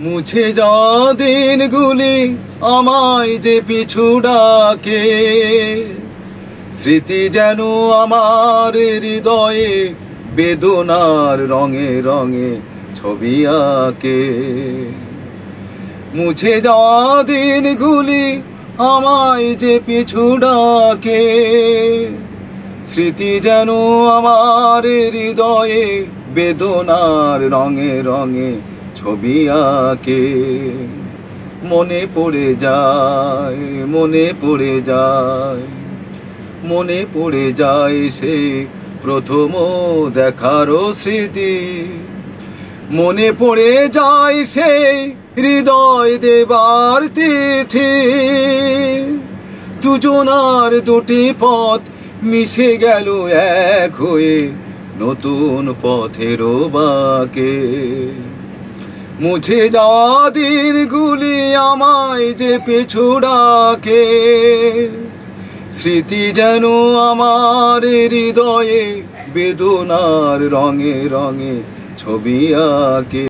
মুছে যাওয়া দিনগুলি আমায় যে পিছু ডাকে, স্মৃতি যেন আমার হৃদয়ে বেদনার রঙে রঙে ছবি আঁকে। মুছে যাওয়া দিনগুলি আমায় যে পিছু ডাকে, স্মৃতি যেন আমার হৃদয়ে বেদনার রঙে রঙে ছবি আঁকে। মনে পড়ে যায়, মনে পড়ে যায়, মনে পড়ে যায় সে প্রথম দেখারও স্মৃতি। মনে পড়ে যায় সেই হৃদয় দেবার তিথি। দুজনার দুটি পথ মিশে গেল এক হয়ে নতুন পথেরও বাঁকে। মুছে যাওয়া দিনগুলি আমায় যে পিছু ডাকে, স্মৃতি যেন আমার হৃদয়ে বেদনার রঙে রঙে ছবি আঁকে।